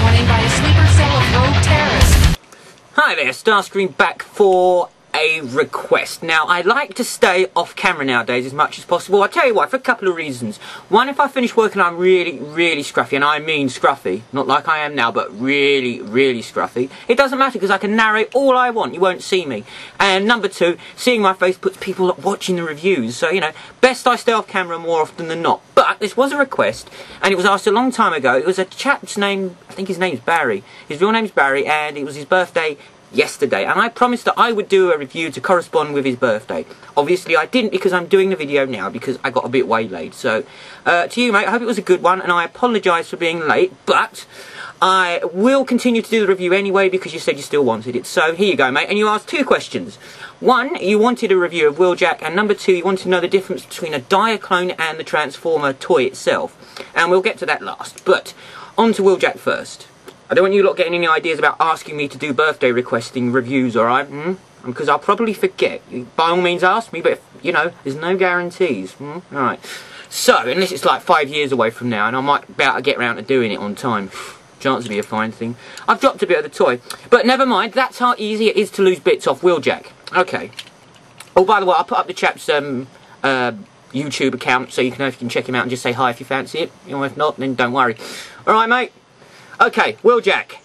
morning by a sleeper cell of rogue terrorists. Hi there, Starscream back for a request. Now, I like to stay off camera nowadays as much as possible. I'll tell you why, for a couple of reasons. One, if I finish work and I'm really scruffy, and I mean scruffy, not like I am now, but really scruffy, it doesn't matter because I can narrate all I want, you won't see me. And number two, seeing my face puts people watching the reviews, so, you know, best I stay off camera more often than not. But this was a request, and it was asked a long time ago. It was a chap's name, I think his name's Barry. His real name's Barry, and it was his birthday yesterday, and I promised that I would do a review to correspond with his birthday. Obviously I didn't because I'm doing the video now because I got a bit waylaid. So to you, mate, I hope it was a good one, and I apologise for being late, but I will continue to do the review anyway because you said you still wanted it. So here you go, mate, and you asked two questions. One, you wanted a review of Wheeljack, and number two, you wanted to know the difference between a Diaclone and the Transformer toy itself, and we'll get to that last. But on to Wheeljack first. I don't want you lot getting any ideas about asking me to do birthday requesting reviews, alright? Because I'll probably forget. By all means ask me, but, if, you know, there's no guarantees. Alright. So, unless it's like 5 years away from now, and I might be able to get around to doing it on time. Chance to be a fine thing. I've dropped a bit of the toy. But never mind, that's how easy it is to lose bits off Wheeljack. Okay. Oh, by the way, I'll put up the chap's YouTube account so you can check him out and just say hi if you fancy it. You know, if not, then don't worry. Alright, mate? Okay, Wheeljack.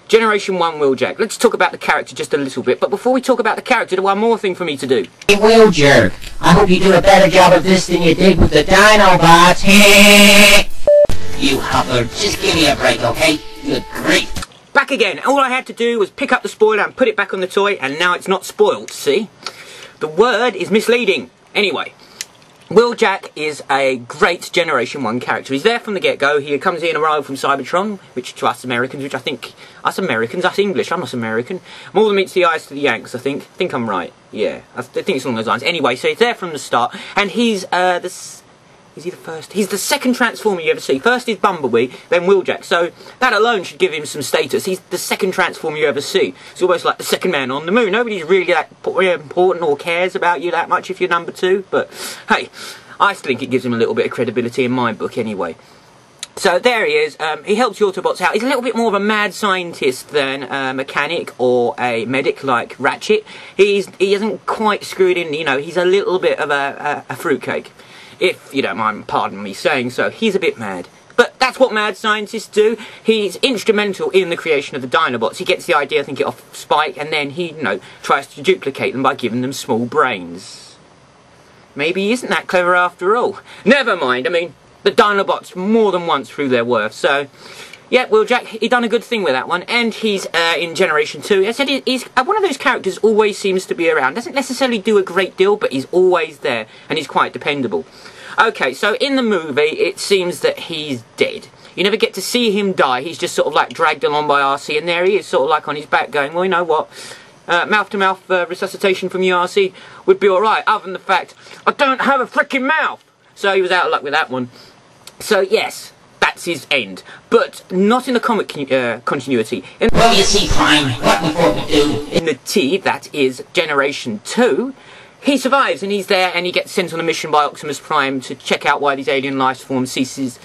Generation 1 Wheeljack. Let's talk about the character just a little bit. But before we talk about the character, there's one more thing for me to do. Hey, Wheeljack, I hope you do a better job of this than you did with the Dinobots. You hubbard, just give me a break, okay? Good grief. Back again. All I had to do was pick up the spoiler and put it back on the toy, and now it's not spoiled, see? The word is misleading. Anyway. Wheeljack is a great Generation 1 character. He's there from the get-go. He comes in arrived from Cybertron, which to us Americans, which I think, us English, I'm not American. More than meets the eyes to the Yanks, I think. I think I'm right. Yeah, I think it's along those lines. Anyway, so he's there from the start, and he's, is he the first? He's the second Transformer you ever see. First is Bumblebee, then Wheeljack. So that alone should give him some status. He's the second Transformer you ever see. It's almost like the second man on the moon. Nobody's really that important or cares about you that much if you're number 2. But hey, I think it gives him a little bit of credibility in my book anyway. So there he is. He helps the Autobots out. He's a little bit more of a mad scientist than a mechanic or a medic like Ratchet. He isn't quite screwed in. You know, he's a little bit of a fruitcake. If you don't mind, pardon me saying so, he's a bit mad. But that's what mad scientists do. He's instrumental in the creation of the Dinobots. He gets the idea, I think, off Spike, and then he, you know, tries to duplicate them by giving them small brains. Maybe he isn't that clever after all. Never mind, I mean, the Dinobots more than once proved their worth, so... Yeah, Wheeljack, he done a good thing with that one, and he's in Generation 2. I said he's one of those characters always seems to be around. Doesn't necessarily do a great deal, but he's always there, and he's quite dependable. Okay, so in the movie, it seems that he's dead. You never get to see him die. He's just sort of like dragged along by RC, and there he is, sort of like on his back going, well, you know what, mouth-to-mouth resuscitation from you, RC, would be alright, other than the fact, I don't have a freaking mouth! So he was out of luck with that one. So, yes. That's his end, but not in the comic continuity. Well, you see, Prime, what we want to do. In the T, that is Generation 2, he survives and he's there and he gets sent on a mission by Optimus Prime to check out why these alien life forms ceased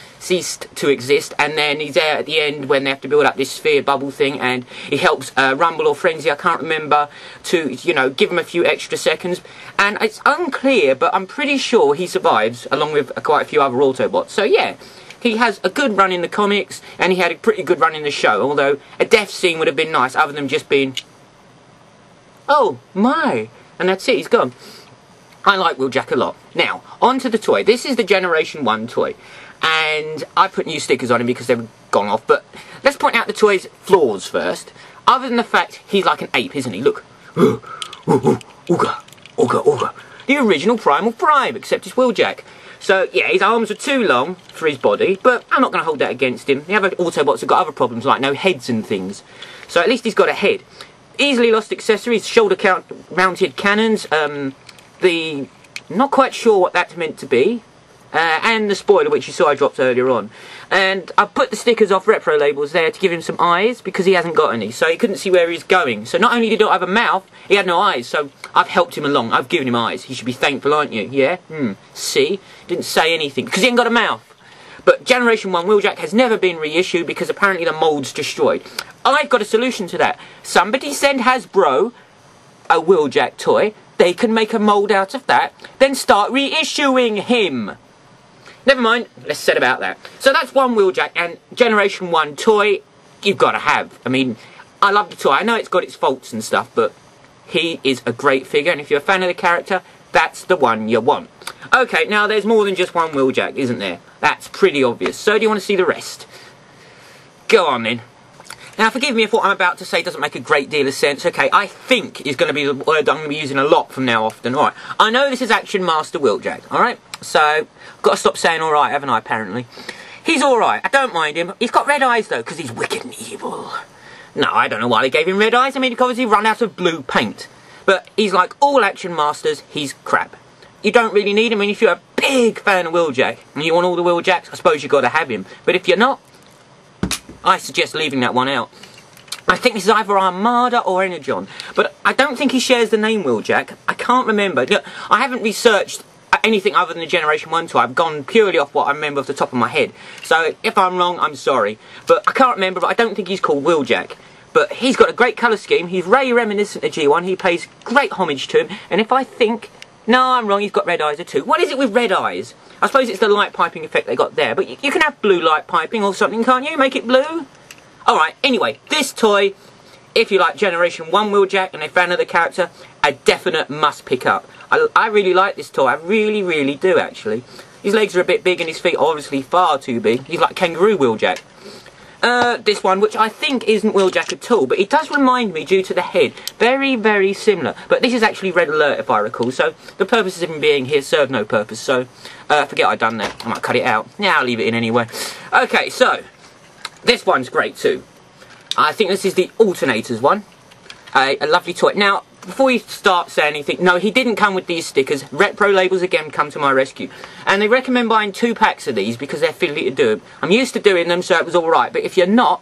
to exist, and then he's there at the end when they have to build up this sphere bubble thing, and he helps Rumble or Frenzy, I can't remember, to, you know, give him a few extra seconds, and it's unclear, but I'm pretty sure he survives, along with quite a few other Autobots, so yeah. He has a good run in the comics, and he had a pretty good run in the show, although a death scene would have been nice, other than just being, oh my, and that's it, he's gone. I like Wheeljack a lot. Now, on to the toy. This is the Generation 1 toy, and I put new stickers on him because they were gone off, but let's point out the toy's flaws first. Other than the fact he's like an ape, isn't he? Look. Ooga, ooga, ooga. The original Primal Prime, except it's Wheeljack. So, yeah, his arms are too long for his body, but I'm not going to hold that against him. The other Autobots have got other problems, like no heads and things. So at least he's got a head. Easily lost accessories, shoulder-mounted cannons, not quite sure what that's meant to be, and the spoiler, which you saw I dropped earlier on. And I put the stickers off Repro labels there to give him some eyes, because he hasn't got any, so he couldn't see where he's going. So not only did he not have a mouth, he had no eyes, so I've helped him along. I've given him eyes. He should be thankful, aren't you? Yeah? See? Didn't say anything, because he ain't got a mouth. But Generation 1 Wheeljack has never been reissued because apparently the mould's destroyed. I've got a solution to that. Somebody send Hasbro a Wheeljack toy, they can make a mould out of that, then start reissuing him. Never mind, let's set about that. So that's one Wheeljack, and Generation 1 toy, you've got to have. I mean, I love the toy. I know it's got its faults and stuff, but he is a great figure, and if you're a fan of the character, that's the one you want. Okay, now there's more than just one Wheeljack, isn't there? That's pretty obvious. So do you want to see the rest? Go on then. Now forgive me if what I'm about to say doesn't make a great deal of sense. Okay, I think is going to be the word I'm going to be using a lot from now often. Alright, I know this is Action Master Wheeljack, alright? So, I've got to stop saying alright, haven't I, apparently? He's alright, I don't mind him. He's got red eyes though, because he's wicked and evil. No, I don't know why they gave him red eyes. I mean, because he run out of blue paint. But he's like all Action Masters, he's crap. You don't really need him. I mean, if you're a big fan of Wheeljack, and you want all the Wheeljacks, I suppose you've got to have him. But if you're not, I suggest leaving that one out. I think this is either Armada or Energon, but I don't think he shares the name Wheeljack. I can't remember. Look, I haven't researched anything other than the Generation 1 toy. I've gone purely off what I remember off the top of my head. So if I'm wrong, I'm sorry. But I can't remember, but I don't think he's called Wheeljack. But he's got a great colour scheme. He's very reminiscent of G1. He pays great homage to him. And if I think... No, I'm wrong. He's got red eyes too. What is it with red eyes? I suppose it's the light piping effect they got there. But you can have blue light piping or something, can't you? Make it blue? Alright, anyway, this toy, if you like Generation 1 Wheeljack and a fan of the character, a definite must pick up. I really like this toy. I really, really do, actually. His legs are a bit big and his feet are obviously far too big. He's like Kangaroo Wheeljack. This one, which I think isn't Wheeljack at all, but it does remind me due to the head. Very, very similar. But this is actually Red Alert, if I recall, so the purpose of him being here served no purpose, so forget I'd done that. I might cut it out. Yeah, I'll leave it in anyway. Okay, so, this one's great too. I think this is the Alternators one. A lovely toy. Now, before you start saying anything, no, he didn't come with these stickers. Repro labels again come to my rescue. And they recommend buying 2 packs of these because they're fiddly to do. I'm used to doing them, so it was alright. But if you're not,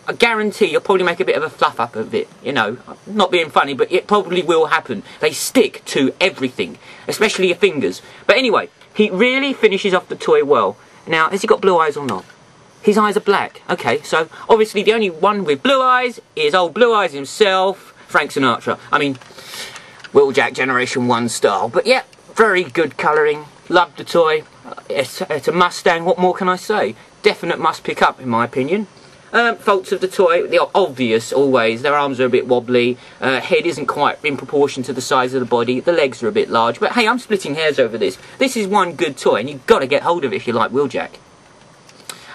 I guarantee you'll probably make a bit of a fluff up of it. You know, not being funny, but it probably will happen. They stick to everything, especially your fingers. But anyway, he really finishes off the toy well. Now, has he got blue eyes or not? His eyes are black. Okay, so obviously the only one with blue eyes is old Blue Eyes himself, Frank Sinatra. I mean, Wheeljack Generation 1 style. But yeah, very good colouring. Love the toy. It's a Mustang. What more can I say? Definite must pick up, in my opinion. Faults of the toy, they are obvious always. Their arms are a bit wobbly. Head isn't quite in proportion to the size of the body. The legs are a bit large. But hey, I'm splitting hairs over this. This is one good toy, and you've got to get hold of it if you like Wheeljack.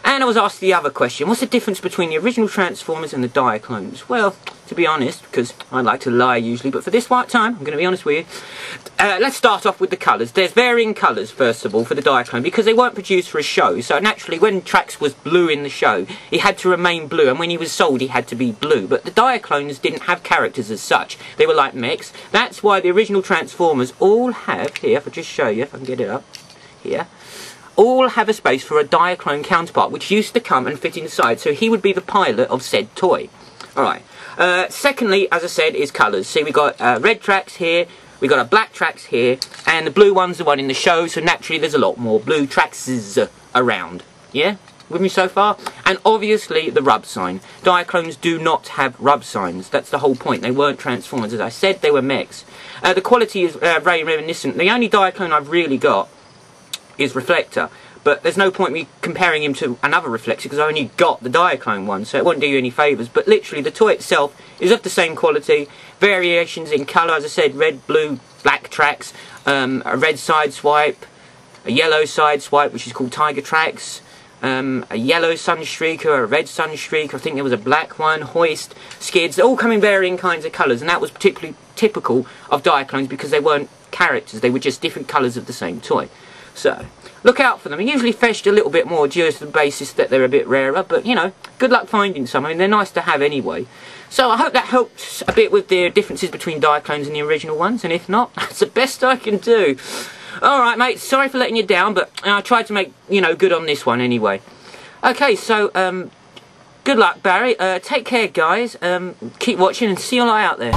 And I was asked the other question, what's the difference between the original Transformers and the Diaclones? Well, to be honest, because I like to lie usually, but for this time, I'm going to be honest with you. Let's start off with the colours. There's varying colours, first of all, for the Diaclone, because they weren't produced for a show. So naturally, when Trax was blue in the show, he had to remain blue, and when he was sold, he had to be blue. But the Diaclones didn't have characters as such. They were like mechs. That's why the original Transformers all have, here, if I just show you, if I can get it up, here, all have a space for a Diaclone counterpart, which used to come and fit inside, so he would be the pilot of said toy. Alright. Secondly, as I said, is colours. See, we got red Trax here, we got a black Trax here, and the blue one's the one in the show, so naturally there's a lot more blue Traxes around. Yeah? With me so far? And obviously the rub sign. Diaclones do not have rub signs. That's the whole point. They weren't Transformers. As I said, they were mechs. The quality is very reminiscent. The only Diaclone I've really got is Reflector, but there's no point me comparing him to another Reflector because I only got the Diaclone one, so it won't do you any favours. But literally the toy itself is of the same quality, variations in colour, as I said, red, blue, black Trax, a red side swipe, a yellow side swipe which is called Tiger Trax, a yellow Sunstreaker, a red Sunstreaker, I think there was a black one, hoist, skids, all come in varying kinds of colours, and that was particularly typical of Diaclones because they weren't characters, they were just different colours of the same toy. So, look out for them. They're usually fetched a little bit more due to the basis that they're a bit rarer, but, you know, good luck finding some. I mean, they're nice to have anyway. So, I hope that helps a bit with the differences between Diaclones and the original ones, and if not, that's the best I can do. Alright, mate, sorry for letting you down, but I tried to make, you know, good on this one anyway. Okay, so, good luck, Barry. Take care, guys. Keep watching and see you all out there.